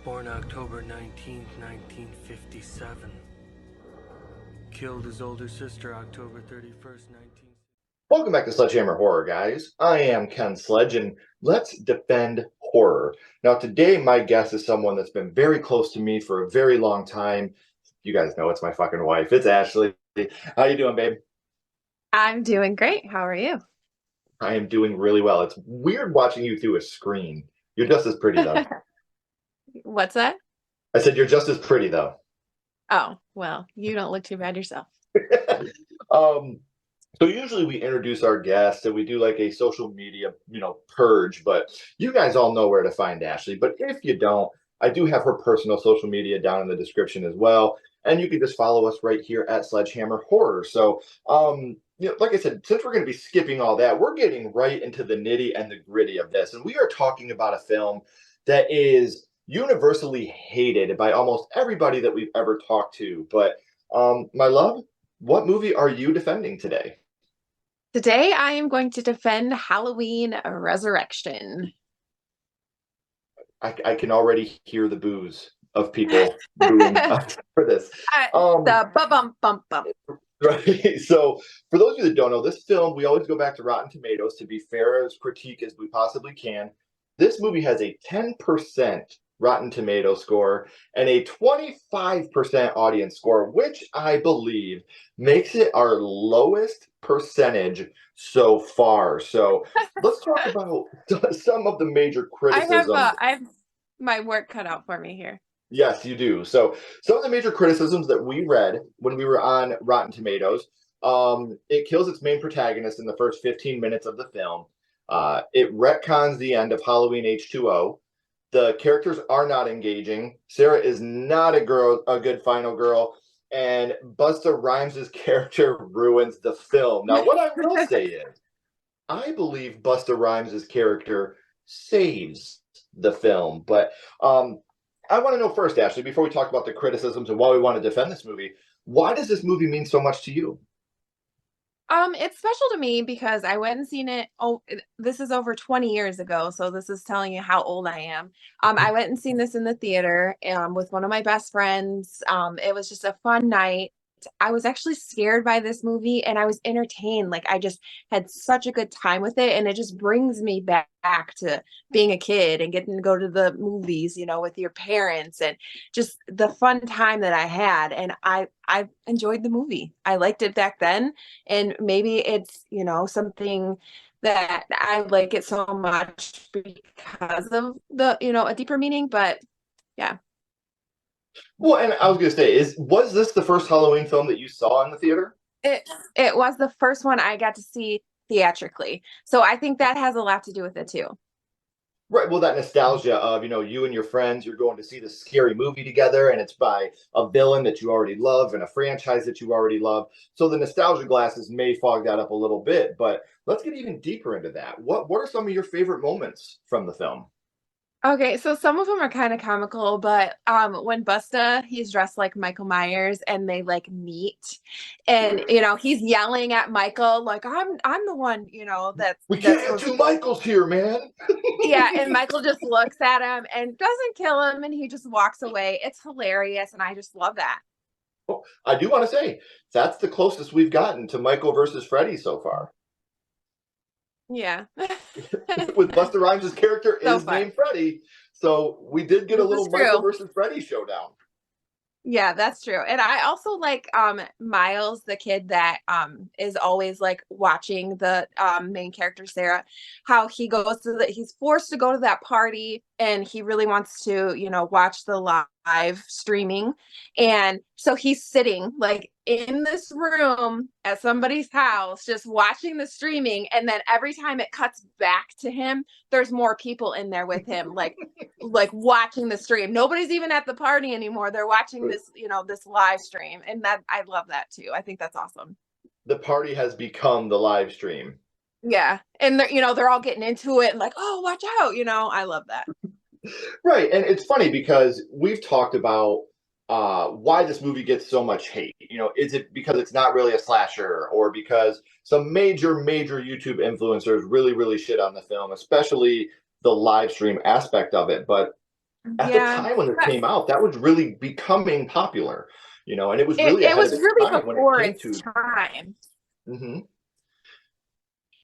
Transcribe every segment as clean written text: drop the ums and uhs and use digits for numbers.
born October 19th, 1957. Killed his older sister October 31st, 19... Welcome back to Sledgehammer Horror, guys. I am Ken Sledge, and let's defend horror. Now, today, my guest is someone that's been very close to me for a very long time. You guys know it's my fucking wife. It's Ashley. How you doing, babe? I'm doing great. How are you? I am doing really well. It's weird watching you through a screen. You're just as pretty, though. What's that? I said you're just as pretty, though. Oh, well, you don't look too bad yourself. um, So usually we introduce our guests and we do like a social media, purge, but you guys all know where to find Ashley. But if you don't, I do have her personal social media down in the description as well. And you can just follow us right here at Sledgehammer Horror. So, like I said, since we're going to be skipping all that, we're getting right into the nitty and the gritty of this. And we are talking about a film that is universally hated by almost everybody that we've ever talked to. But my love, what movie are you defending today? Today, I am going to defend Halloween Resurrection. I can already hear the boos of people booing for this. The bump bump bump. Right. So, for those of you that don't know, this film, we always go back to Rotten Tomatoes to be fair as critique as we possibly can. This movie has a 10% Rotten Tomato score and a 25% audience score, which I believe makes it our lowest percentage so far. So let's talk about some of the major criticisms. I have my work cut out for me here. Yes, you do. So some of the major criticisms that we read when we were on Rotten Tomatoes, it kills its main protagonist in the first 15 minutes of the film. It retcons the end of Halloween H2O. The characters are not engaging. Sarah is not a good final girl. And Busta Rhymes' character ruins the film. Now, what I will say is, I believe Busta Rhymes' character saves the film. But I want to know first, Ashley, before we talk about the criticisms and why we want to defend this movie, why does this movie mean so much to you? It's special to me because I went and seen it. Oh, this is over 20 years ago, so this is telling you how old I am. I went and seen this in the theater with one of my best friends. It was just a fun night. I was actually scared by this movie and I was entertained. Like I just had such a good time with it, and it just brings me back to being a kid and getting to go to the movies, with your parents, and just the fun time that I had. And I enjoyed the movie. I liked it back then, and maybe it's, something that I like it so much because of the, a deeper meaning, but yeah. Well, and I was going to say, was this the first Halloween film that you saw in the theater? It was the first one I got to see theatrically. So I think that has a lot to do with it too. Right. Well, that nostalgia of, you and your friends, you're going to see this scary movie together, and it's by a villain that you already love and a franchise that you already love. So the nostalgia glasses may fog that up a little bit, but let's get even deeper into that. What are some of your favorite moments from the film? Okay, so some of them are kind of comical, but when Busta, he's dressed like Michael Myers and they like meet, and he's yelling at Michael like I'm the one, We can't have two Michaels here, man. Yeah, and Michael just looks at him and doesn't kill him, and he just walks away. It's hilarious, and I just love that. Well, I do want to say that's the closest we've gotten to Michael versus Freddy so far. Yeah. With Busta Rhymes' character So is fun. named Freddy. So we did get a This is little true. Michael versus Freddy showdown. Yeah, that's true. And I also like Miles, the kid that is always like watching the main character Sarah, how he goes to he's forced to go to that party, and he really wants to, watch the live streaming. And so he's sitting like in this room at somebody's house just watching the streaming, and then every time it cuts back to him, there's more people in there with him like watching the stream. Nobody's even at the party anymore. They're watching this, this live stream. And that I love that too. I think that's awesome. The party has become the live stream. Yeah. And they're all getting into it and like, oh, watch out. I love that. Right. And it's funny because we've talked about why this movie gets so much hate. Is it because it's not really a slasher, or because some major YouTube influencers really shit on the film, especially the live stream aspect of it? But at the Yeah. time when this But came out, that was really becoming popular, and it was it, really it ahead was of its really time when it before came its to. time. Mhm.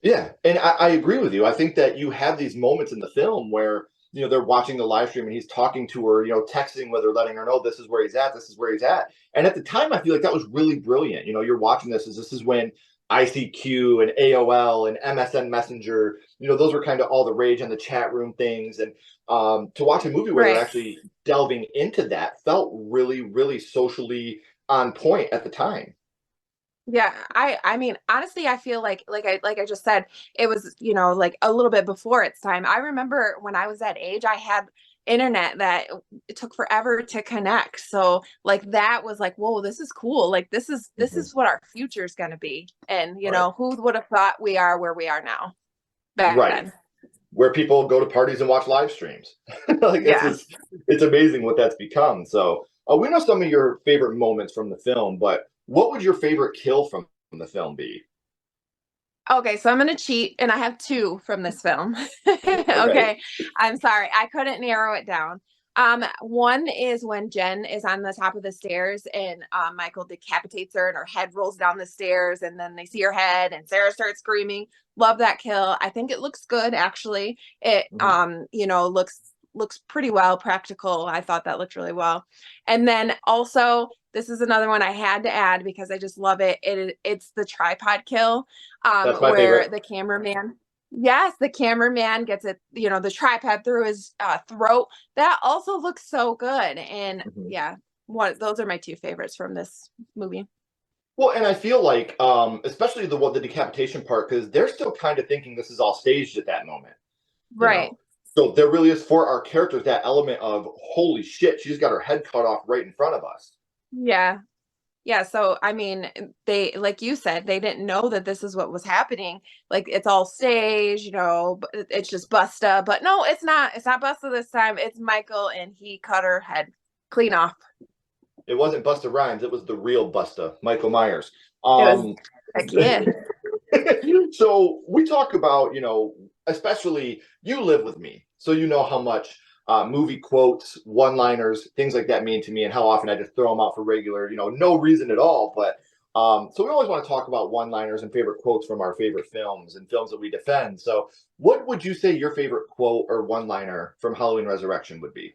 Yeah, and I agree with you. I think that you have these moments in the film where they're watching the live stream and he's talking to her, texting with her, letting her know this is where he's at, this is where he's at. And at the time, I feel like that was really brilliant. You're watching this is when ICQ and AOL and MSN Messenger, those were kind of all the rage in the chat room things. And to watch a movie where they're Right. actually delving into that felt really, really socially on point at the time. Yeah, I mean, honestly, I feel like I just said, it was, like a little bit before its time. I remember when I was that age, I had internet that it took forever to connect. So like that was like, whoa, this is cool. Like this Mhm. is what our future is gonna be. And Right. who would have thought we are where we are now back Right. then? Where people go to parties and watch live streams. Like Yeah. it's amazing what that's become. So we know some of your favorite moments from the film, but what would your favorite kill from the film be? Okay, so I'm gonna cheat, and I have two from this film. Okay. Okay, I'm sorry, I couldn't narrow it down. One is when Jen is on the top of the stairs and Michael decapitates her and her head rolls down the stairs, and then they see her head, and Sarah starts screaming. Love that kill. I think it looks good actually. It Mhm. looks pretty well practical. I thought that looked really well. And then also, this is another one I had to add because I just love it. It's the tripod kill, That's my where favorite. the cameraman, yes, the cameraman gets it, the tripod through his throat. That also looks so good. And Mhm. yeah, what those are my two favorites from this movie. Well, and I feel like, especially the decapitation part, because they're still kind of thinking this is all staged at that moment, you Right. know. So there really is for our characters that element of holy shit, she's got her head cut off right in front of us. Yeah. Yeah, so I mean, they, like you said, they didn't know that this is what was happening. Like it's all staged, it's just Busta. But no, it's not. It's not Busta this time. It's Michael, and he cut her head clean off. It wasn't Busta Rhymes, it was the real Busta, Michael Myers. It was Um, like, yeah. so we talk about, especially you live with me, so you know how much movie quotes, one-liners, things like that mean to me, and how often I just throw them out for regular, no reason at all. But so we always want to talk about one-liners and favorite quotes from our favorite films and films that we defend. So, what would you say your favorite quote or one-liner from Halloween Resurrection would be?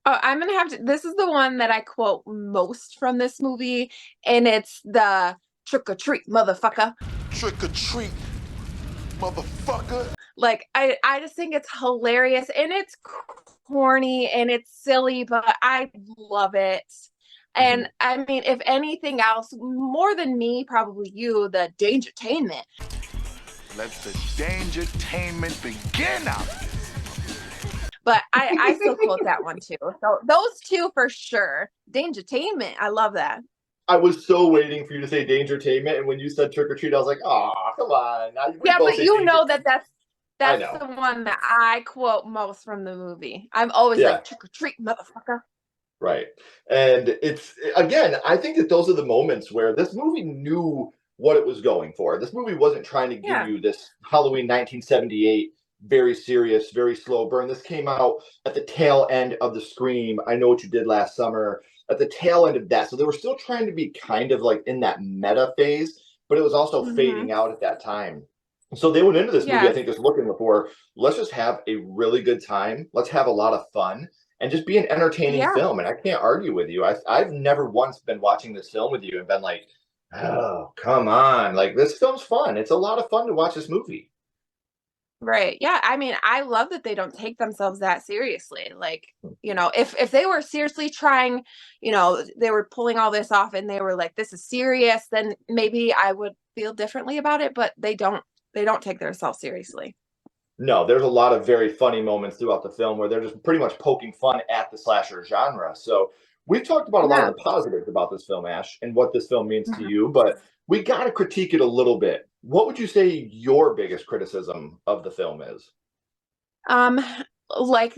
Oh, I'm gonna have to. This is the one that I quote most from this movie, and it's the trick or treat, motherfucker. Trick or treat, motherfucker. Like I just think it's hilarious, and it's corny and it's silly, but I love it. Mhm. And I mean, if anything else, more than me, probably you, the dangertainment. Let the dangertainment begin out. But I still quote that one too. So those two for sure. Dangertainment, I love that. I was so waiting for you to say Dangertainment, and when you said Trick or Treat, I was like, "Oh, come on!" We Yeah, both but say you Danger. know that I that's know. the one that I quote most from the movie. I'm always Yeah, like, trick or treat, motherfucker. right. And it's again, I think that those are the moments where this movie knew what it was going for. This movie wasn't trying to give Yeah. you this Halloween 1978 very serious, very slow burn. This came out at the tail end of the Scream. I Know What You Did Last Summer. At the tail end of that, so they were still trying to be kind of like in that meta phase, but it was also Hmm. fading out at that time. So they went into this movie, I Yes. think, just looking for let's just have a really good time. Let's have a lot of fun and just be an entertaining Yeah. film. And I can't argue with you. I've never once been watching this film with you and been like, oh, come on. Like, this film's fun. It's a lot of fun to watch this movie. Right. Yeah. I mean, I love that they don't take themselves that seriously. Like, if they were seriously trying, they were pulling all this off and they were like, this is serious, then maybe I would feel differently about it, but they don't take themselves seriously. No, there's a lot of very funny moments throughout the film where they're just pretty much poking fun at the slasher genre. So we've talked about a lot of Yeah. the positives about this film, Ash, and what this film means to Mhm. you, but we got to critique it a little bit. What would you say your biggest criticism of the film is? Um, like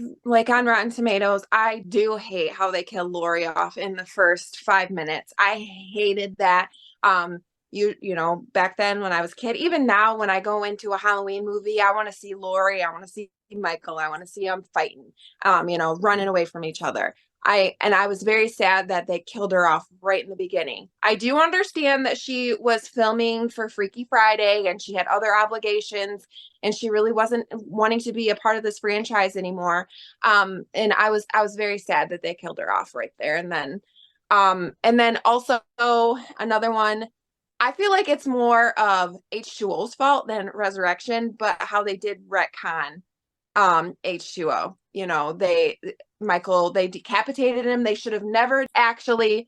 on Rotten Tomatoes, I do hate how they kill Lori off in the first 5 minutes. I hated that. Back then when I was a kid, even now when I go into a Halloween movie, I want to see Lori, I want to see Michael. I want to see them fighting, running away from each other. I was very sad that they killed her off right in the beginning. I do understand that she was filming for Freaky Friday and she had other obligations and she really wasn't wanting to be a part of this franchise anymore. And I was very sad that they killed her off right there. And then also another one, I feel like it's more of H2O's fault than Resurrection, but how they did retcon H2O. They decapitated him. They should have never actually,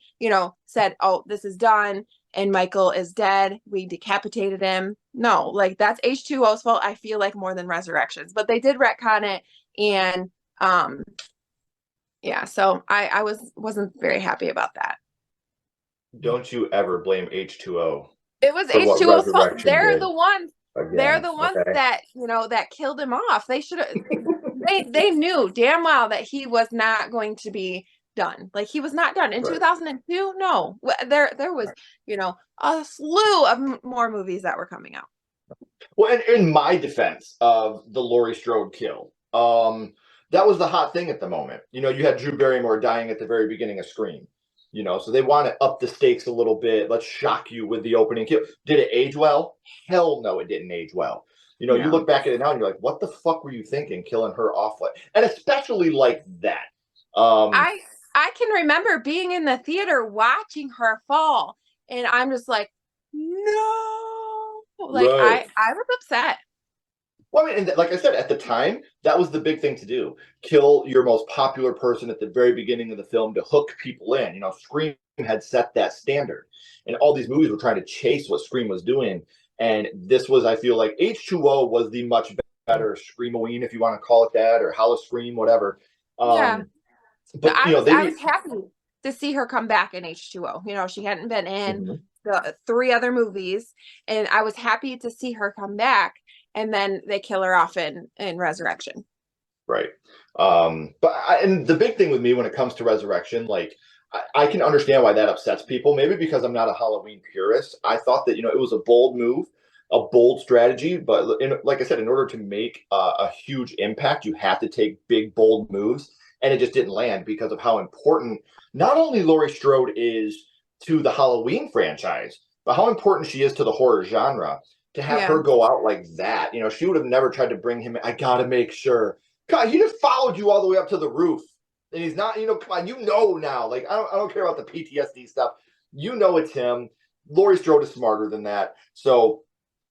said, oh, this is done and Michael is dead. We decapitated him. No, like that's H2O's fault, I feel like, more than Resurrections. But they did retcon it. And yeah, so I wasn't very happy about that. Don't you ever blame H2O. It was for what H2O's fault. Resurrection They're did the ones. again, They're the ones okay? that killed him off. They should have. they knew damn well that he was not going to be done. Like he was not done in Right. 2002. No, there was a slew of more movies that were coming out. Well, and in my defense of the Laurie Strode kill, that was the hot thing at the moment. You had Drew Barrymore dying at the very beginning of Scream. So they want to up the stakes a little bit. Let's shock you with the opening kill. Did it age well? Hell no, it didn't age well. You look back at it now and you're like, what the fuck were you thinking, killing her off like, and especially like that. I can remember being in the theater watching her fall, and I'm just like, no, like right. I was upset. Well, I mean, and like I said, at the time, that was the big thing to do. Kill your most popular person at the very beginning of the film to hook people in. Scream had set that standard. And all these movies were trying to chase what Scream was doing. And this was, I feel like, H2O was the much better Screamoween, if you want to call it that, or Hollow Scream, whatever. Yeah. But, I was happy to see her come back in H2O. She hadn't been in the 3 other movies. And I was happy to see her come back. And then they kill her off in Resurrection. Right. And the big thing with me when it comes to Resurrection, like I can understand why that upsets people. Maybe because I'm not a Halloween purist. I thought that, it was a bold move, a bold strategy. But like I said, in order to make a huge impact, you have to take big, bold moves. And it just didn't land because of how important not only Laurie Strode is to the Halloween franchise, but how important she is to the horror genre. To have her go out like that, she would have never tried to bring him in. I got to make sure. God, he just followed you all the way up to the roof. And he's not, come on, now. Like, I don't care about the PTSD stuff. It's him. Laurie Strode is smarter than that. So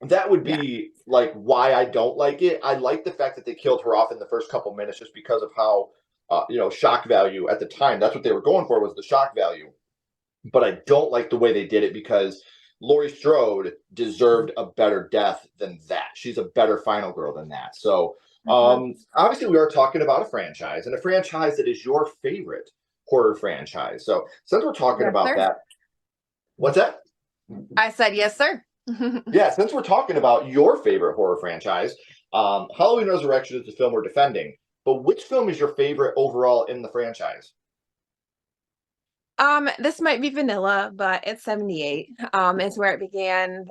that would be like why I don't like it. I like the fact that they killed her off in the first couple minutes just because of how, shock value at the time. That's what they were going for, was the shock value. But I don't like the way they did it because Laurie Strode deserved a better death than that. She's a better final girl than that. So obviously we are talking about a franchise, and a franchise that is your favorite horror franchise. So since we're talking about that, what's that? I said, yes, sir. Yeah, since we're talking about your favorite horror franchise, Halloween Resurrection is the film we're defending. But which film is your favorite overall in the franchise? This might be vanilla, but it's 78. It's where it began.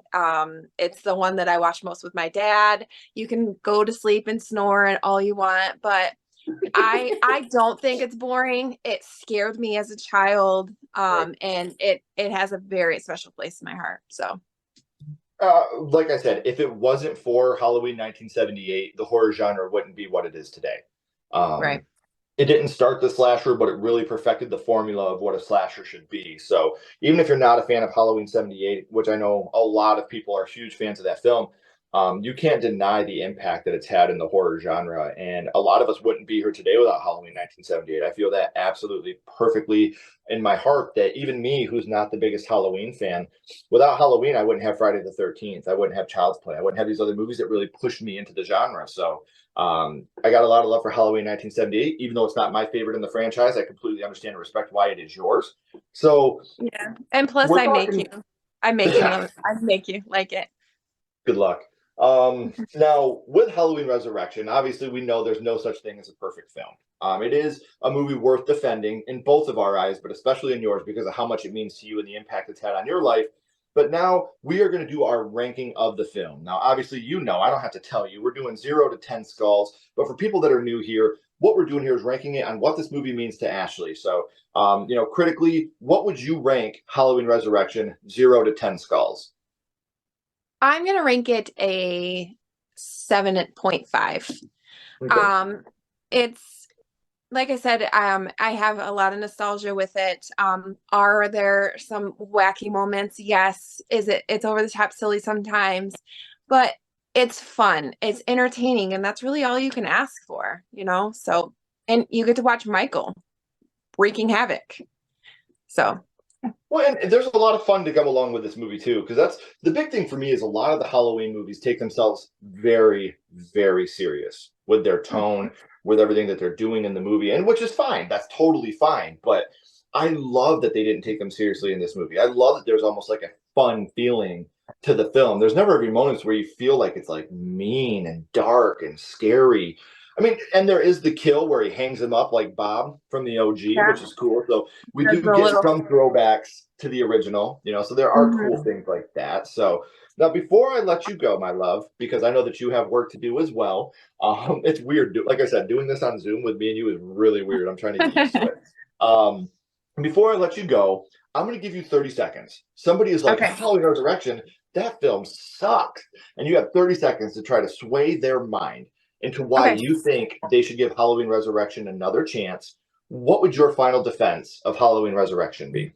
It's the one that I watch most with my dad. You can go to sleep and snore and all you want, but I don't think it's boring. It scared me as a child. And it has a very special place in my heart. So like I said, if it wasn't for Halloween 1978, the horror genre wouldn't be what it is today. right. It didn't start the slasher, but it really perfected the formula of what a slasher should be. So even if you're not a fan of Halloween 78, which I know a lot of people are huge fans of that film, you can't deny the impact that it's had in the horror genre. And a lot of us wouldn't be here today without Halloween 1978. I feel that absolutely perfectly in my heart, that even me, who's not the biggest Halloween fan, without Halloween, I wouldn't have Friday the 13th. I wouldn't have Child's Play. I wouldn't have these other movies that really pushed me into the genre. So I got a lot of love for Halloween 1978, even though it's not my favorite in the franchise. I completely understand and respect why it is yours. So yeah, and plus I make you like it. Good luck. Now with Halloween Resurrection, obviously we know there's no such thing as a perfect film. It is a movie worth defending in both of our eyes, but especially in yours because of how much it means to you and the impact it's had on your life. But now we are going to do our ranking of the film. Now, obviously, I don't have to tell you, we're doing 0 to 10 skulls. But for people that are new here, what we're doing here is ranking it on what this movie means to Ashley. So, critically, what would you rank Halloween Resurrection 0 to 10 skulls? I'm gonna rank it a 7.5. Okay. It's like I said, I have a lot of nostalgia with it. Are there some wacky moments? Yes. It's over the top silly sometimes, but it's fun. It's entertaining, and that's really all you can ask for, So, and you get to watch Michael wreaking havoc. So, Well, and there's a lot of fun to come along with this movie too, because that's the big thing for me is a lot of the Halloween movies take themselves very, very serious with their tone, with everything that they're doing in the movie, and which is fine. That's totally fine. But I love that they didn't take them seriously in this movie. I love that there's almost like a fun feeling to the film. There's never any moments where you feel like it's like mean and dark and scary. I mean, and there is the kill where he hangs him up like Bob from the OG, yeah, which is cool. So we there's do a get little. some throwbacks to the original, so there are cool Mhm. things like that. So now, before I let you go, my love, because I know that you have work to do as well, it's weird. Like I said, doing this on Zoom with me and you is really weird. I'm trying to get used to it. Um, before I let you go, I'm going to give you 30 seconds. Somebody is like, Okay. Halloween Resurrection, that film sucks. And you have 30 seconds to try to sway their mind into why Okay. you think they should give Halloween Resurrection another chance. What would your final defense of Halloween Resurrection be?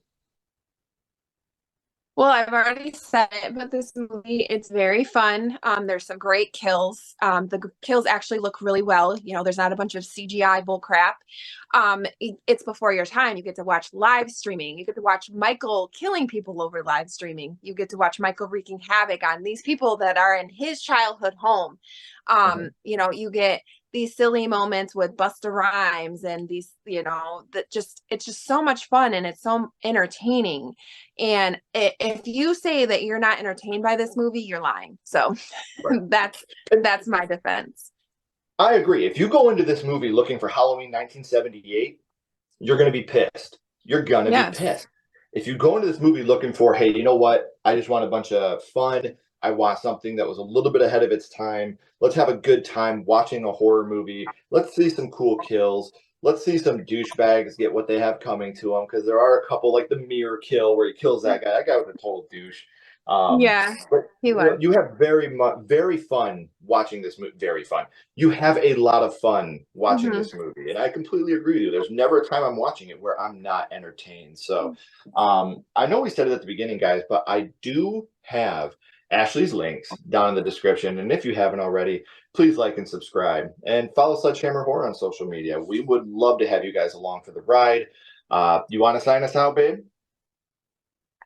Well, I've already said it, but this movie, it's very fun. There's some great kills. The kills actually look really well. There's not a bunch of CGI bull crap. It's before your time. You get to watch live streaming. You get to watch Michael killing people over live streaming. You get to watch Michael wreaking havoc on these people that are in his childhood home. You get these silly moments with Busta Rhymes and these, it's just so much fun and it's so entertaining. And if you say that you're not entertained by this movie, you're lying. So Right. that's my defense. I agree. If you go into this movie looking for Halloween 1978, you're going to be pissed. You're going to be Yes. pissed. If you go into this movie looking for, hey, you know what? I just want a bunch of fun. I want something that was a little bit ahead of its time. Let's have a good time watching a horror movie. Let's see some cool kills. Let's see some douchebags get what they have coming to them, because there are a couple, like the mirror kill where he kills that guy. That guy was a total douche. Yeah, But he was. you have very fun watching this movie. Very fun. You have a lot of fun watching Mhm. this movie, and I completely agree with you. There's never a time I'm watching it where I'm not entertained. So, I know we said it at the beginning, guys, but I do have Ashley's links down in the description, and if you haven't already, please like and subscribe, and follow Sledgehammer Horror on social media. We would love to have you guys along for the ride. You want to sign us out, babe?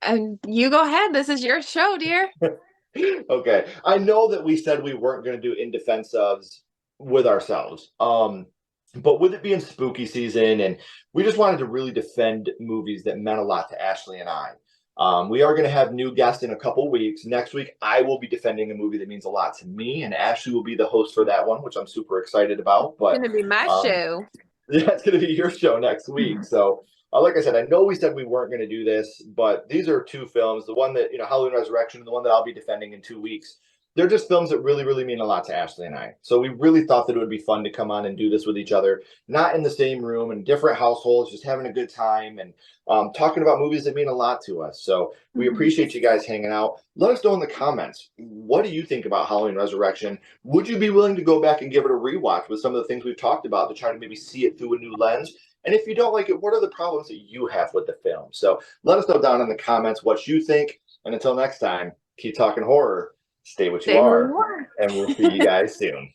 And you go ahead. This is your show, dear. Okay. I know that we said we weren't going to do in defense ofs with ourselves. But with it being spooky season, and we just wanted to really defend movies that meant a lot to Ashley and I. We are going to have new guests in a couple weeks. Next week, I will be defending a movie that means a lot to me, and Ashley will be the host for that one, which I'm super excited about. It's But gonna be my um, show. that's going to be your show next week. So, like I said, I know we said we weren't going to do this, but these are two films. The one that, Halloween Resurrection, and the one that I'll be defending in 2 weeks. They're just films that really, really mean a lot to Ashley and I. So we really thought that it would be fun to come on and do this with each other, not in the same room, in different households, just having a good time and talking about movies that mean a lot to us. So we appreciate you guys hanging out. Let us know in the comments, what do you think about Halloween Resurrection? Would you be willing to go back and give it a rewatch with some of the things we've talked about to try to maybe see it through a new lens? And if you don't like it, what are the problems that you have with the film? So let us know down in the comments what you think. And until next time, keep talking horror, stay what you Stay who are, you are. and we'll see you guys soon.